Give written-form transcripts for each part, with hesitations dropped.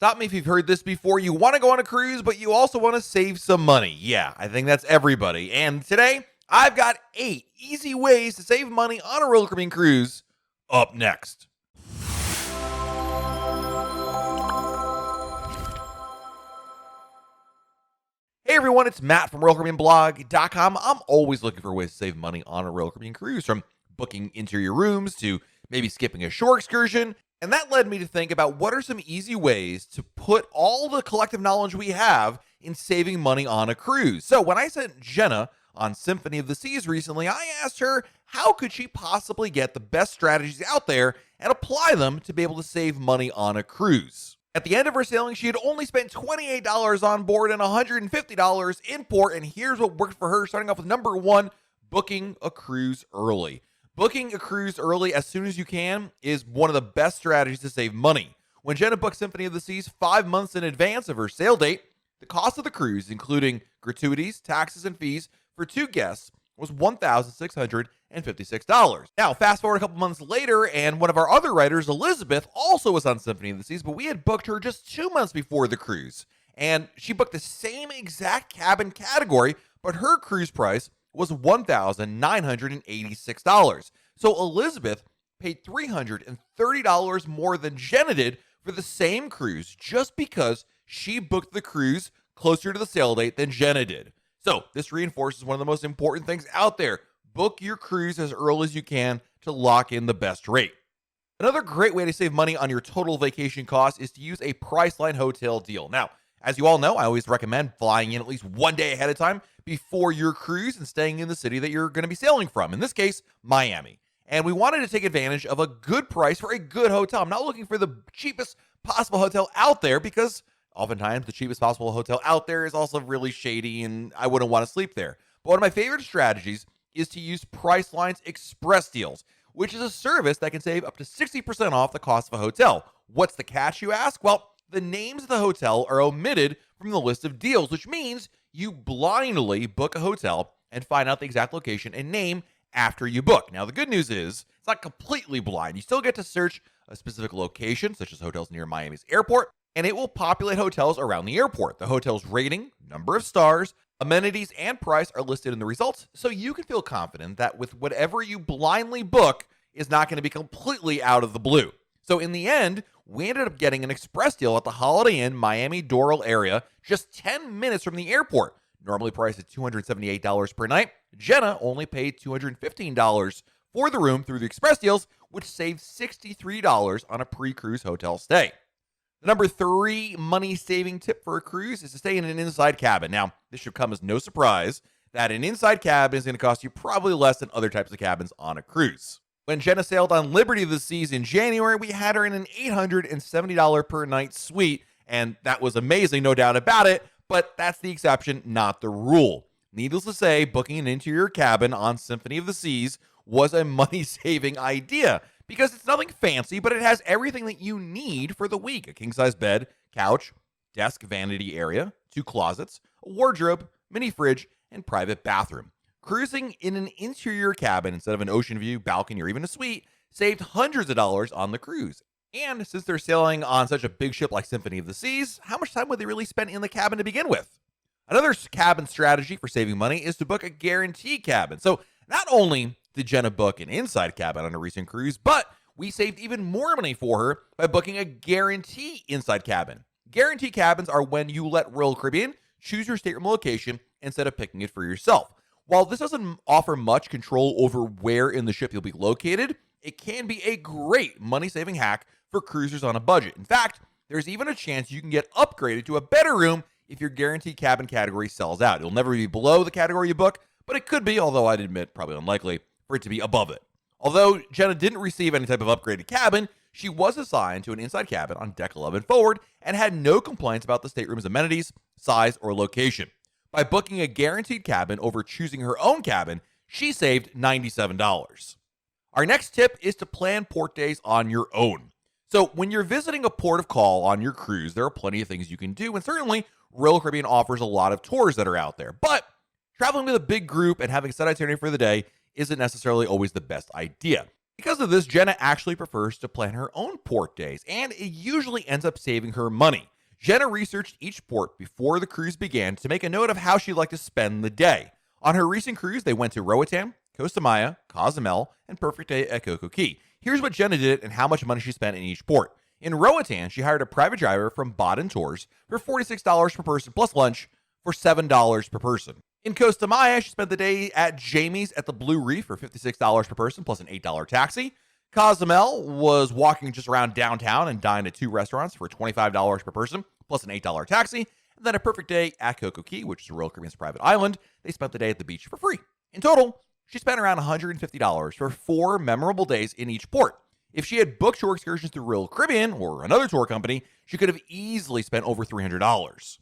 Stop me if you've heard this before. You want to go on a cruise, but you also want to save some money. Yeah, I think that's everybody. And today, I've got 8 easy ways to save money on a roller Caribbean cruise up next. Hey everyone, it's Matt from RoyalCaribbeanBlog.com. I'm always looking for ways to save money on a Royal Caribbean cruise, from booking interior rooms to maybe skipping a shore excursion. And that led me to think about what are some easy ways to put all the collective knowledge we have in saving money on a cruise. So when I sent Jenna on Symphony of the Seas recently, I asked her how could she possibly get the best strategies out there and apply them to be able to save money on a cruise. At the end of her sailing, she had only spent $28 on board and $150 in port, and here's what worked for her, starting off with number 1, booking a cruise early. Booking a cruise early as soon as you can is one of the best strategies to save money. When Jenna booked Symphony of the Seas 5 months in advance of her sail date, the cost of the cruise, including gratuities, taxes, and fees for 2 guests, was $1,656. Now, fast forward a couple months later, and one of our other writers, Elizabeth, also was on Symphony of the Seas, but we had booked her just 2 months before the cruise. And she booked the same exact cabin category, but her cruise price was $1,986. So Elizabeth paid $330 more than Jenna did for the same cruise, just because she booked the cruise closer to the sail date than Jenna did. So this reinforces one of the most important things out there. Book your cruise as early as you can to lock in the best rate. Another great way to save money on your total vacation cost is to use a Priceline hotel deal. Now, as you all know, I always recommend flying in at least 1 day ahead of time before your cruise and staying in the city that you're going to be sailing from. In this case, Miami. And we wanted to take advantage of a good price for a good hotel. I'm not looking for the cheapest possible hotel out there, because oftentimes the cheapest possible hotel out there is also really shady and I wouldn't want to sleep there. But one of my favorite strategies is to use Priceline's Express Deals, which is a service that can save up to 60% off the cost of a hotel. What's the catch, you ask? Well, the names of the hotel are omitted from the list of deals, which means you blindly book a hotel and find out the exact location and name after you book. Now, the good news is it's not completely blind. You still get to search a specific location, such as hotels near Miami's airport, and it will populate hotels around the airport. The hotel's rating, number of stars, amenities, and price are listed in the results, so you can feel confident that with whatever you blindly book is not going to be completely out of the blue. So in the end, we ended up getting an express deal at the Holiday Inn Miami Doral area, just 10 minutes from the airport. Normally priced at $278 per night, Jenna only paid $215 for the room through the express deals, which saved $63 on a pre-cruise hotel stay. The number 3 money-saving tip for a cruise is to stay in an inside cabin. Now, this should come as no surprise that an inside cabin is going to cost you probably less than other types of cabins on a cruise. When Jenna sailed on Liberty of the Seas in January, we had her in an $870 per night suite, and that was amazing, no doubt about it, but that's the exception, not the rule. Needless to say, booking an interior cabin on Symphony of the Seas was a money-saving idea, because it's nothing fancy, but it has everything that you need for the week. A king-size bed, couch, desk, vanity area, 2 closets, a wardrobe, mini fridge, and private bathroom. Cruising in an interior cabin instead of an ocean view, balcony, or even a suite saved hundreds of dollars on the cruise. And since they're sailing on such a big ship like Symphony of the Seas, how much time would they really spend in the cabin to begin with? Another cabin strategy for saving money is to book a guarantee cabin. So not only did Jenna book an inside cabin on a recent cruise, but we saved even more money for her by booking a guarantee inside cabin. Guarantee cabins are when you let Royal Caribbean choose your stateroom location instead of picking it for yourself. While this doesn't offer much control over where in the ship you'll be located, it can be a great money-saving hack for cruisers on a budget. In fact, there's even a chance you can get upgraded to a better room if your guaranteed cabin category sells out. It'll never be below the category you book, but it could be, although I'd admit probably unlikely, for it to be above it. Although Jenna didn't receive any type of upgraded cabin, she was assigned to an inside cabin on deck 11 forward and had no complaints about the stateroom's amenities, size, or location. By booking a guaranteed cabin over choosing her own cabin, she saved $97. Our next tip is to plan port days on your own. So when you're visiting a port of call on your cruise, there are plenty of things you can do, and certainly Royal Caribbean offers a lot of tours that are out there. But traveling with a big group and having a set itinerary for the day isn't necessarily always the best idea. Because of this, Jenna actually prefers to plan her own port days, and it usually ends up saving her money. Jenna researched each port before the cruise began to make a note of how she'd like to spend the day. On her recent cruise, they went to Roatan, Costa Maya, Cozumel, and Perfect Day at Coco Key. Here's what Jenna did and how much money she spent in each port. In Roatan, she hired a private driver from Baden Tours for $46 per person plus lunch for $7 per person. In Costa Maya, she spent the day at Jamie's at the Blue Reef for $56 per person plus an $8 taxi. Cozumel was walking just around downtown and dined at 2 restaurants for $25 per person plus an $8 taxi. And then a perfect day at Coco Key, which is a Royal Caribbean's private island. They spent the day at the beach for free. In total, she spent around $150 for 4 memorable days in each port. If she had booked tour excursions through Royal Caribbean or another tour company, she could have easily spent over $300.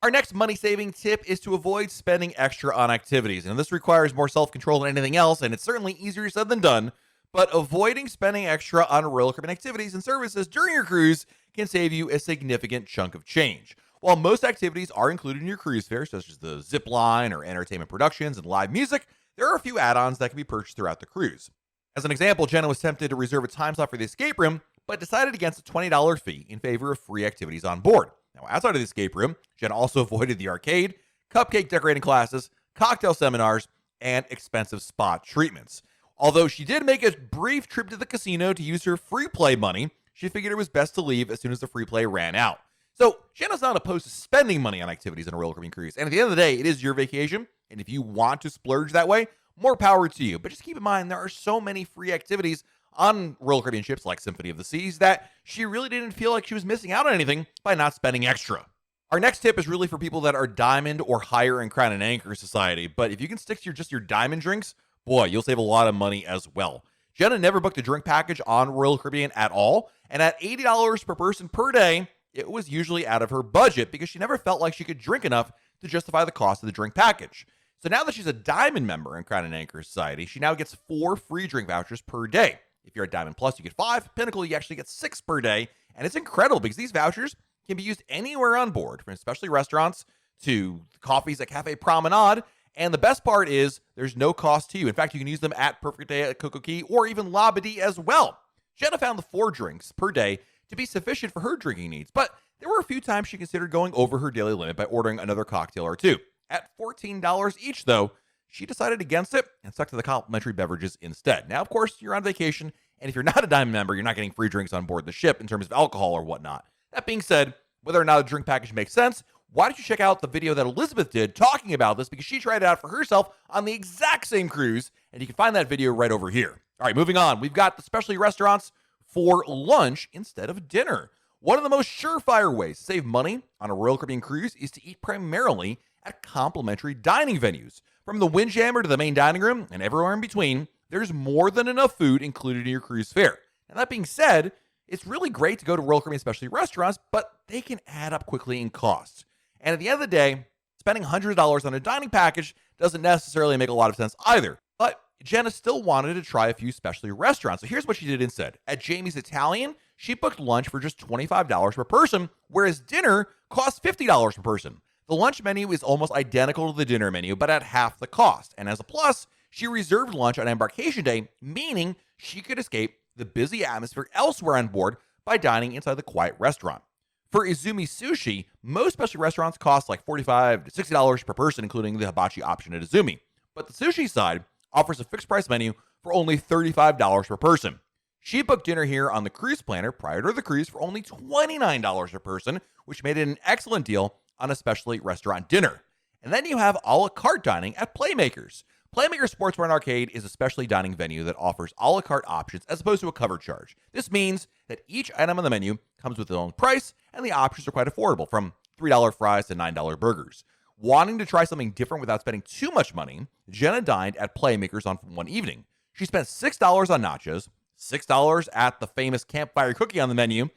Our next money-saving tip is to avoid spending extra on activities. And this requires more self-control than anything else, and it's certainly easier said than done. But avoiding spending extra on Royal Caribbean activities and services during your cruise can save you a significant chunk of change. While most activities are included in your cruise fare, such as the zip line or entertainment productions and live music, there are a few add-ons that can be purchased throughout the cruise. As an example, Jenna was tempted to reserve a time slot for the escape room, but decided against a $20 fee in favor of free activities on board. Now, outside of the escape room, Jenna also avoided the arcade, cupcake decorating classes, cocktail seminars, and expensive spa treatments. Although she did make a brief trip to the casino to use her free play money, she figured it was best to leave as soon as the free play ran out. So, Jenna's not opposed to spending money on activities on a Royal Caribbean cruise. And at the end of the day, it is your vacation. And if you want to splurge that way, more power to you. But just keep in mind, there are so many free activities on Royal Caribbean ships like Symphony of the Seas that she really didn't feel like she was missing out on anything by not spending extra. Our next tip is really for people that are Diamond or higher in Crown and Anchor Society. But if you can stick to just your Diamond drinks, boy, you'll save a lot of money as well. Jenna never booked a drink package on Royal Caribbean at all. And at $80 per person per day, it was usually out of her budget because she never felt like she could drink enough to justify the cost of the drink package. So now that she's a Diamond member in Crown and Anchor Society, she now gets 4 free drink vouchers per day. If you're a Diamond Plus, you get 5. Pinnacle, you actually get 6 per day. And it's incredible because these vouchers can be used anywhere on board, from especially restaurants to coffees at Cafe Promenade. And the best part is there's no cost to you. In fact, you can use them at Perfect Day at Coco Key or even Labadee as well. Jenna found the 4 drinks per day to be sufficient for her drinking needs, but there were a few times she considered going over her daily limit by ordering another cocktail or 2. At $14 each, though, she decided against it and stuck to the complimentary beverages instead. Now, of course, you're on vacation, and if you're not a Diamond member, you're not getting free drinks on board the ship in terms of alcohol or whatnot. That being said, whether or not a drink package makes sense, why don't you check out the video that Elizabeth did talking about this, because she tried it out for herself on the exact same cruise, and you can find that video right over here. All right, moving on. We've got the specialty restaurants for lunch instead of dinner. One of the most surefire ways to save money on a Royal Caribbean cruise is to eat primarily at complimentary dining venues. From the Windjammer to the main dining room and everywhere in between, there's more than enough food included in your cruise fare. Now, that being said, it's really great to go to Royal Caribbean specialty restaurants, but they can add up quickly in costs. And at the end of the day, spending $100 on a dining package doesn't necessarily make a lot of sense either. But Jenna still wanted to try a few specialty restaurants. So here's what she did instead. At Jamie's Italian, she booked lunch for just $25 per person, whereas dinner costs $50 per person. The lunch menu is almost identical to the dinner menu, but at half the cost. And as a plus, she reserved lunch on embarkation day, meaning she could escape the busy atmosphere elsewhere on board by dining inside the quiet restaurant. For Izumi Sushi, most specialty restaurants cost like $45 to $60 per person, including the hibachi option at Izumi. But the sushi side offers a fixed price menu for only $35 per person. She booked dinner here on the cruise planner prior to the cruise for only $29 per person, which made it an excellent deal on a specialty restaurant dinner. And then you have a la carte dining at Playmakers. Playmakers Sports Bar and Arcade is a specialty dining venue that offers a la carte options as opposed to a cover charge. This means that each item on the menu comes with its own price, and the options are quite affordable, from $3 fries to $9 burgers. Wanting to try something different without spending too much money, Jenna dined at Playmakers on one evening. She spent $6 on nachos, $6 at the famous campfire cookie on the menu,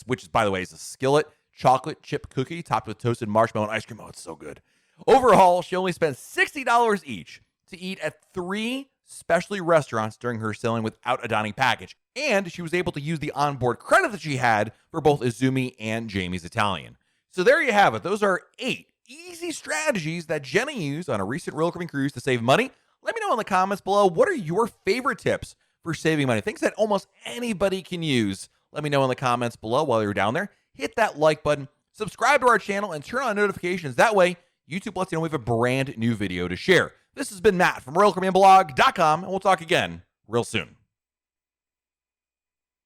which, by the way, is a skillet chocolate chip cookie topped with toasted marshmallow and ice cream. Oh, it's so good. Overall, she only spent $60 each to eat at 3 specialty restaurants during her sailing without a dining package. And she was able to use the onboard credit that she had for both Izumi and Jamie's Italian. So there you have it. Those are 8 easy strategies that Jenna used on a recent Royal Caribbean cruise to save money. Let me know in the comments below, what are your favorite tips for saving money. Things that almost anybody can use. Let me know in the comments below while you're down there. Hit that like button, subscribe to our channel, and turn on notifications. That way, YouTube lets you know we have a brand new video to share. This has been Matt from RoyalCaribbeanBlog.com, and we'll talk again real soon.